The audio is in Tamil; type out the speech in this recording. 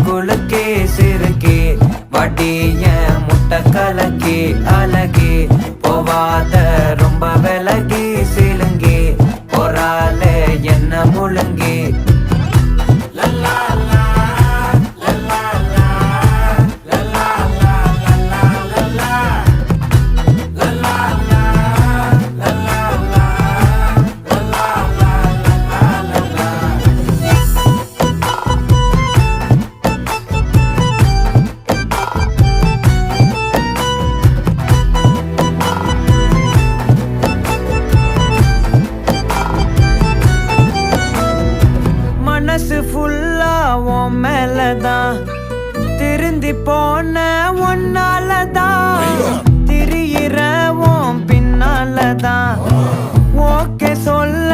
குலுக்கி சிறுக்கி வடிய முட்டை கலக்கி அழகி போவாத ரொம்ப விலகி சிலுங்கி போறாலே என்ன முழுங்கி மனசு ஃபுல்லா உன் மேலதான் திருந்தி போன ஒன்னாலதான் திரியிற உன் பின்னாலதான் ஓகே சொல்ல